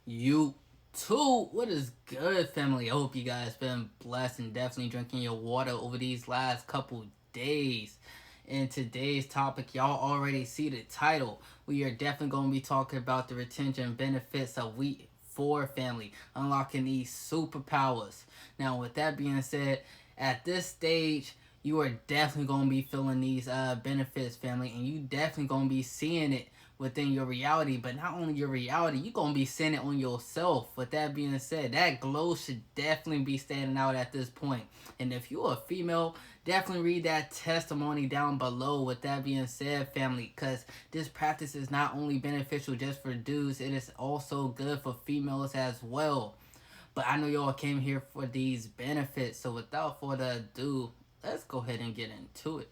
You too. What is good, family? I hope you guys been blessed and definitely drinking your water over these last couple days. In today's topic, y'all already see the title. We are definitely going to be talking about the retention benefits of Wheat 4 family, unlocking these superpowers. Now, with that being said, at this stage, you are definitely going to be feeling these benefits, family, and you definitely going to be seeing it within your reality, but not only your reality, you're gonna be seeing it on yourself. With that being said, that glow should definitely be standing out at this point. And if you're a female, definitely read that testimony down below. With that being said, family, because this practice is not only beneficial just for dudes, it is also good for females as well. But I know y'all came here for these benefits, so without further ado, let's go ahead and get into it.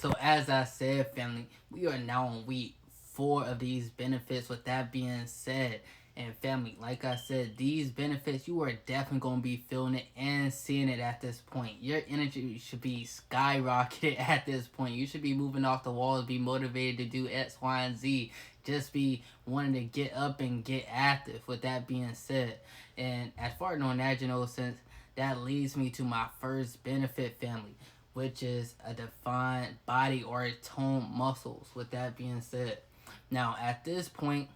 So as I said, family, we are now on week 4 of these benefits. With that being said, and family, like I said, these benefits, you are definitely going to be feeling it and seeing it at this point. Your energy should be skyrocketed at this point. You should be moving off the walls, be motivated to do X, Y, and Z. Just be wanting to get up and get active. With that being said, and as far as knowing that, sense, that leads me to my first benefit, family, which is a defined body or toned muscles. With that being said, now at this point,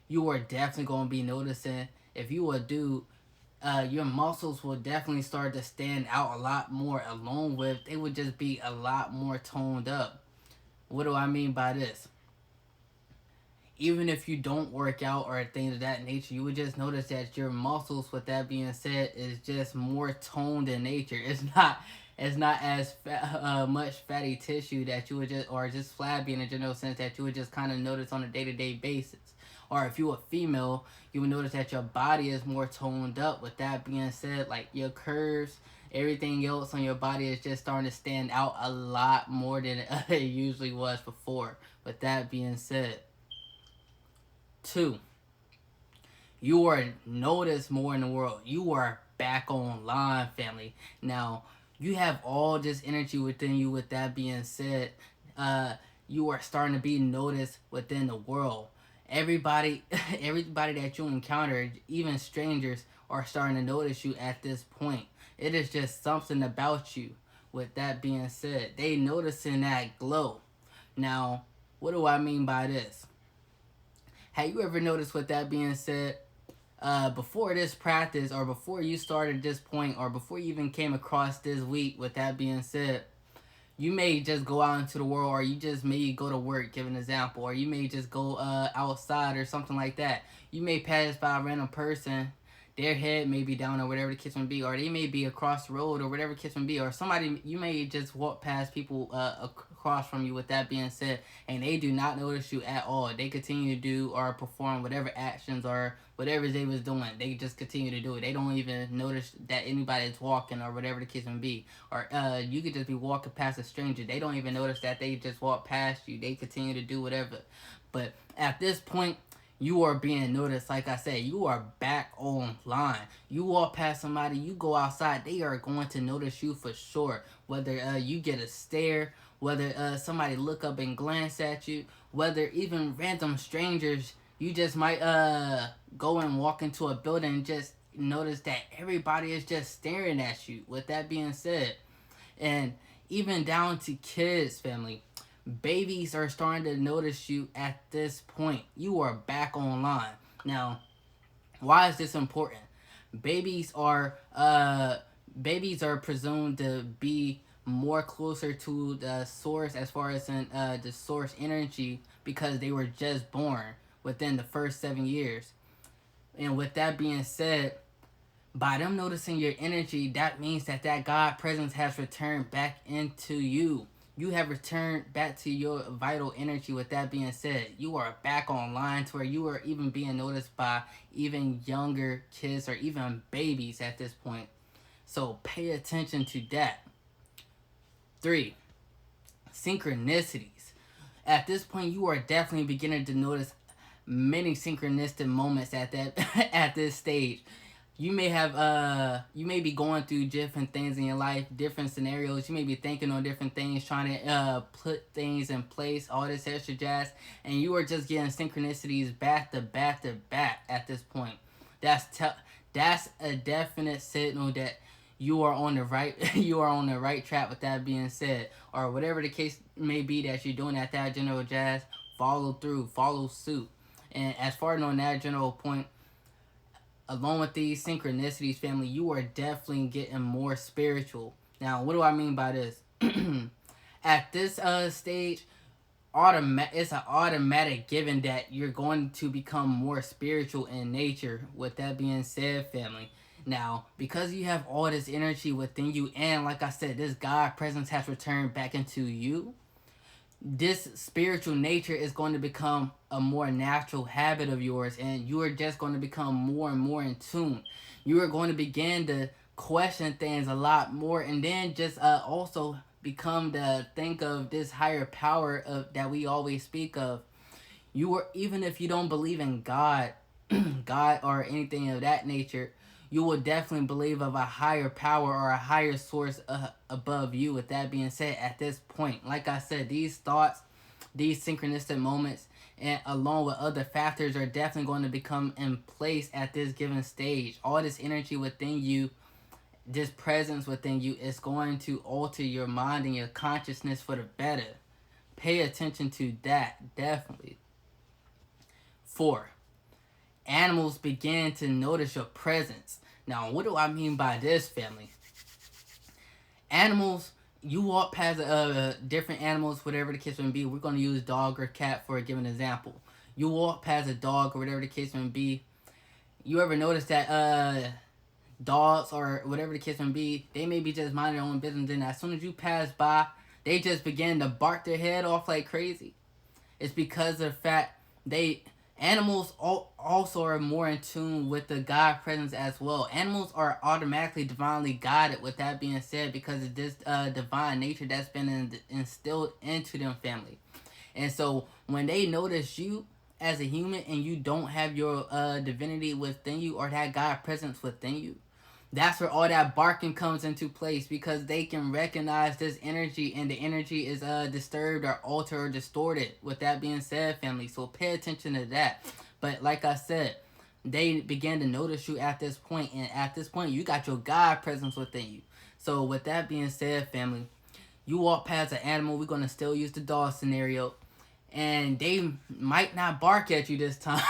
you are definitely going to be noticing, if you a dude, your muscles will definitely start to stand out a lot more, along with they would just be a lot more toned up. What do I mean by this? Even if you don't work out or things of that nature, you would just notice that your muscles, with that being said, is just more toned in nature. It's not as much fatty tissue that you would just, or just flabby in a general sense, that you would just kind of notice on a day-to-day basis. Or if you're a female, you would notice that your body is more toned up. With that being said, like your curves, everything else on your body is just starting to stand out a lot more than it usually was before. With that being said, two, you are noticed more in the world. You are back online, family. Now, you have all this energy within you. With that being said, uh, you are starting to be noticed within the world. Everybody, everybody that you encounter, even strangers, are starting to notice you at this point. It is just something about you. With that being said, they noticing that glow. Now, what do I mean by this? Have you ever noticed, with that being said, before this practice, or before you started this point, or before you even came across this week, with that being said, you may just go out into the world, or you just may go to work, give an example, or you may just go outside or something like that. You may pass by a random person, their head may be down or whatever the case may be, or they may be across the road or whatever the case may be, or somebody, you may just walk past people across from you. With that being said, and they do not notice you at all. They continue to do or perform whatever actions or whatever they was doing. They just continue to do it. They don't even notice that anybody is walking or whatever the case may be. Or you could just be walking past a stranger. They don't even notice that they just walked past you. They continue to do whatever. But at this point, you are being noticed. Like I said, you are back online. You walk past somebody, you go outside, they are going to notice you for sure. Whether you get a stare, whether somebody look up and glance at you, whether even random strangers, you just might go and walk into a building and just notice that everybody is just staring at you. With that being said, and even down to kids, family, babies are starting to notice you at this point. You are back online. Now, why is this important? Babies are babies are presumed to be more closer to the source, as far as in the source energy, because they were just born within the first 7 years. And with that being said, by them noticing your energy, that means that God presence has returned back into you. You have returned back to your vital energy. With that being said, you are back online to where you are even being noticed by even younger kids or even babies at this point. So pay attention to that. Three, synchronicities. At this point, you are definitely beginning to notice many synchronistic moments at that at this stage. you may be going through different things in your life, different scenarios. You may be thinking on different things, trying to put things in place, all this extra jazz, and you are just getting synchronicities back to back to back at this point. That's a definite signal that you are on the right you are on the right track. With that being said, or whatever the case may be that you're doing at that general jazz, follow through, follow suit. And as far as on that general point, along with these synchronicities, family, you are definitely getting more spiritual. Now, what do I mean by this? At this stage, it's an automatic given that you're going to become more spiritual in nature. With that being said, family, now because you have all this energy within you, and like I said, this God presence has returned back into you, this spiritual nature is going to become a more natural habit of yours, and you are just going to become more and more in tune. You are going to begin to question things a lot more, and then just also become to think of this higher power of that we always speak of. You are, even if you don't believe in God, God or anything of that nature, you will definitely believe of a higher power or a higher source above you. With that being said, at this point, like I said, these thoughts, these synchronistic moments, and along with other factors are definitely going to become in place at this given stage. All this energy within you, this presence within you, is going to alter your mind and your consciousness for the better. Pay attention to that, definitely. 4. Animals begin to notice your presence. Now, what do I mean by this, family? Animals, you walk past different animals, whatever the case may be. We're going to use dog or cat for a given example. You walk past a dog or whatever the case may be. You ever notice that dogs or whatever the case may be, they may be just minding their own business, and as soon as you pass by, they just begin to bark their head off like crazy? It's because of the fact animals also are more in tune with the God presence as well. Animals are automatically divinely guided, with that being said, because of this divine nature that's been instilled into them, family. And so when they notice you as a human and you don't have your divinity within you or that God presence within you, that's where all that barking comes into place, because they can recognize this energy, and the energy is disturbed or altered or distorted. With that being said, family, so pay attention to that. But like I said, they begin to notice you at this point, and at this point you got your God presence within you. So with that being said, family, you walk past an animal, we're going to still use the dog scenario, and they might not bark at you this time.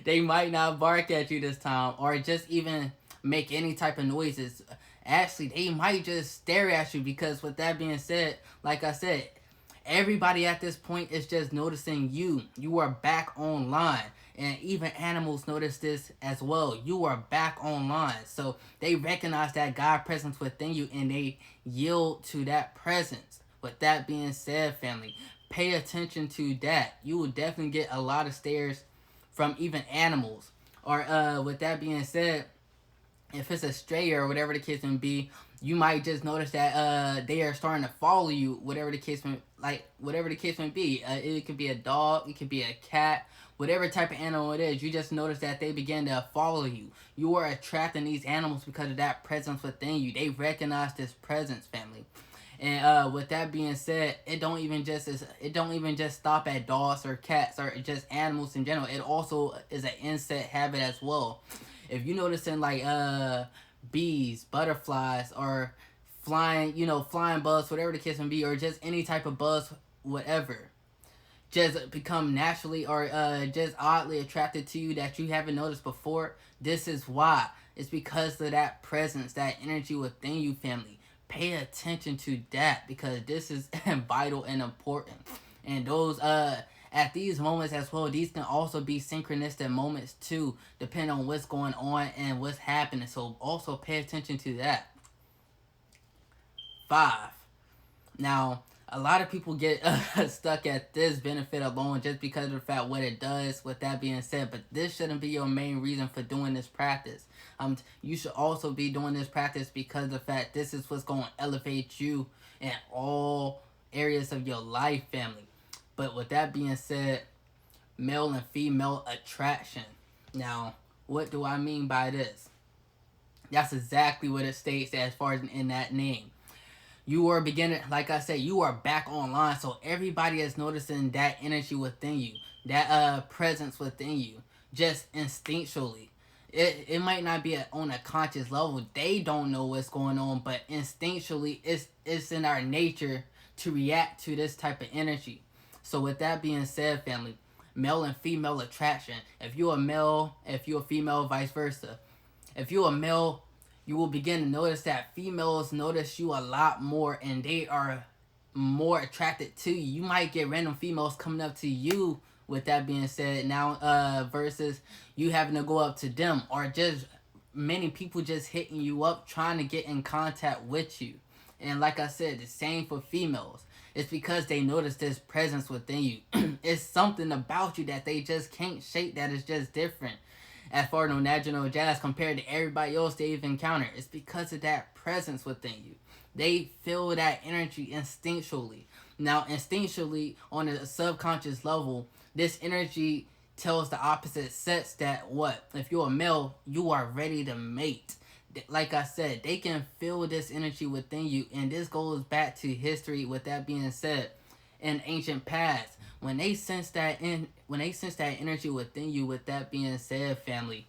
They might not bark at you this time, or just even make any type of noises. Actually, they might just stare at you, because with that being said, like I said, everybody at this point is just noticing you. You are back online. And even animals notice this as well. You are back online. So they recognize that God presence within you, and they yield to that presence. With that being said, family, pay attention to that. You will definitely get a lot of stares from even animals. Or with that being said, if it's a stray or whatever the case may be, you might just notice that they are starting to follow you, whatever the case may be. It could be a dog, it could be a cat, whatever type of animal it is. You just notice that they begin to follow you. You are attracting these animals because of that presence within you. They recognize this presence, family. And with that being said, it don't even just stop at dogs or cats or just animals in general. It also is an insect habit as well. If you noticing like bees, butterflies, or flying bugs, whatever the case may be, or just any type of buzz, whatever, just become naturally or just oddly attracted to you that you haven't noticed before, this is why. It's because of that presence, that energy within you, family. Pay attention to that, because this is vital and important. And those at these moments as well, these can also be synchronistic moments too, depending on what's going on and what's happening. So also pay attention to that. 5. Now, a lot of people get stuck at this benefit alone just because of the fact what it does. With that being said, but this shouldn't be your main reason for doing this practice. You should also be doing this practice because of the fact this is what's going to elevate you in all areas of your life, family. But with that being said, male and female attraction. Now, What do I mean by this? That's exactly what it states as far as in that name. You are beginning, like I said, you are back online, so everybody is noticing that energy within you, that presence within you, just instinctually. It might not be on a conscious level. They don't know what's going on, but instinctually, it's in our nature to react to this type of energy. So with that being said, family, male and female attraction. If you're a male, if you're a female, vice versa. If you're a male, you will begin to notice that females notice you a lot more and they are more attracted to you. You might get random females coming up to you, with that being said, now versus you having to go up to them, or just many people just hitting you up trying to get in contact with you. And like I said, the same for females. It's because they notice this presence within you. It's something about you that they just can't shake, that is just different as far as no natural jazz compared to everybody else they've encountered. It's because of that presence within you. They feel that energy instinctually. Now, instinctually, on a subconscious level, this energy tells the opposite sex that what? If you're a male, you are ready to mate. Like I said, they can feel this energy within you, and this goes back to history. With that being said, in ancient past, when they sense that energy within you, with that being said, family,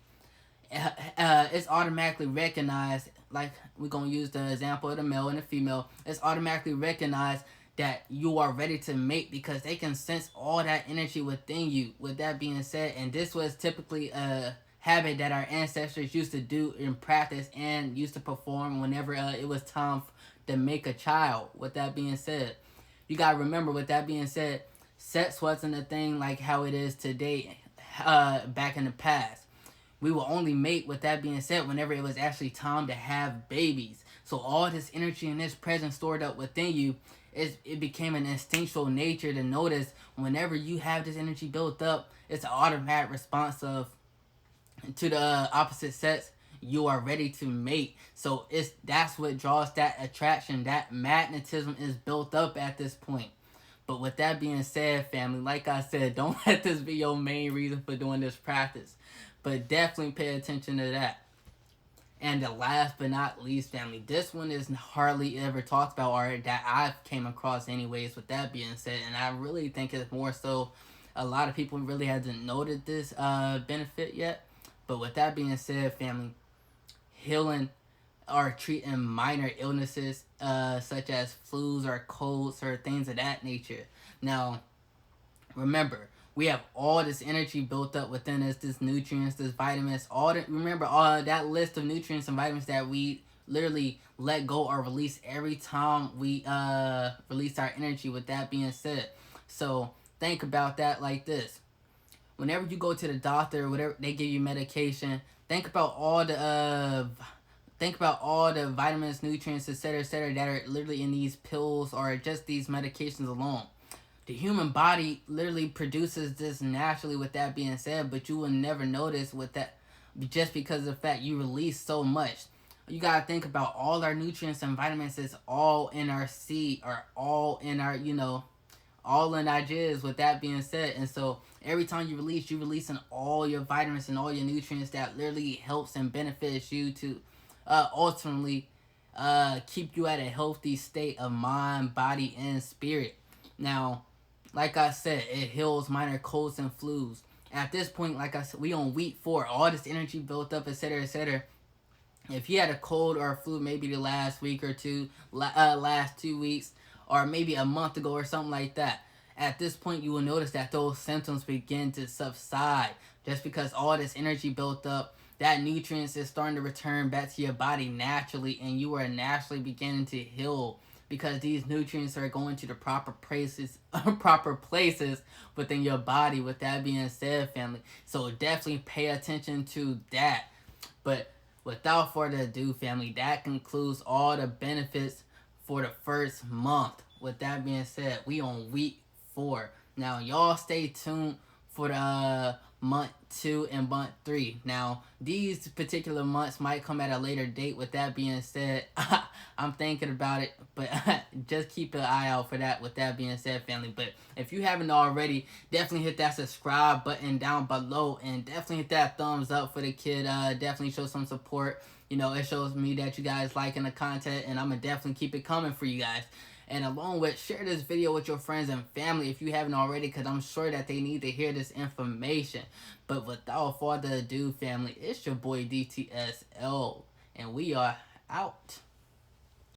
it's automatically recognized. Like, we're gonna use the example of the male and the female. It's automatically recognized that you are ready to mate because they can sense all that energy within you. With that being said, and this was typically a habit that our ancestors used to do in practice and used to perform whenever it was time to make a child. With that being said, you gotta remember, with that being said, sex wasn't a thing like how it is today. Back in the past, we will only mate, with that being said, whenever it was actually time to have babies. So all this energy and this presence stored up within you, it became an instinctual nature to notice whenever you have this energy built up, it's an automatic response of to the opposite sex, you are ready to mate. So that's what draws that attraction. That magnetism is built up at this point. But with that being said, family, like I said, don't let this be your main reason for doing this practice. But definitely pay attention to that. And the last but not least, family, this one is hardly ever talked about, or that I've came across anyways, with that being said. And I really think it's more so a lot of people really hasn't noted this benefit yet. But with that being said, family, healing or treating minor illnesses such as flus or colds or things of that nature. Now, remember, we have all this energy built up within us, this nutrients, this vitamins, remember all that list of nutrients and vitamins that we literally let go or release every time we release our energy. With that being said, so think about that like this. Whenever you go to the doctor or whatever, they give you medication, think about all the vitamins, nutrients, etc., that are literally in these pills or just these medications alone. The human body literally produces this naturally, with that being said, but you will never notice with that, just because of the fact you release so much. You gotta think about all our nutrients and vitamins is all in our seed, or all in our, all in our jizz, with that being said. And so every time you're releasing all your vitamins and all your nutrients that literally helps and benefits you to ultimately keep you at a healthy state of mind, body, and spirit. Now, like I said, it heals minor colds and flus. At this point, like I said, we on week 4. All this energy built up, etc., etc. If you had a cold or a flu maybe the last week or two, last 2 weeks, or maybe a month ago or something like that, at this point you will notice that those symptoms begin to subside, just because all this energy built up, that nutrients is starting to return back to your body naturally, and you are naturally beginning to heal, because these nutrients are going to the proper places within your body. With that being said, family, so definitely pay attention to that. But without further ado, family, that concludes all the benefits for the first month. With that being said, we on week 4. Now, y'all stay tuned for the month 2, and month 3. Now, these particular months might come at a later date. With that being said, I'm thinking about it, but just keep an eye out for that. With that being said, family, but if you haven't already, definitely hit that subscribe button down below, and definitely hit that thumbs up for the kid. Definitely show some support. You know, it shows me that you guys liking the content, and I'm gonna definitely keep it coming for you guys. And along with, share this video with your friends and family if you haven't already, because I'm sure that they need to hear this information. But without further ado, family, it's your boy DTSL, and we are out.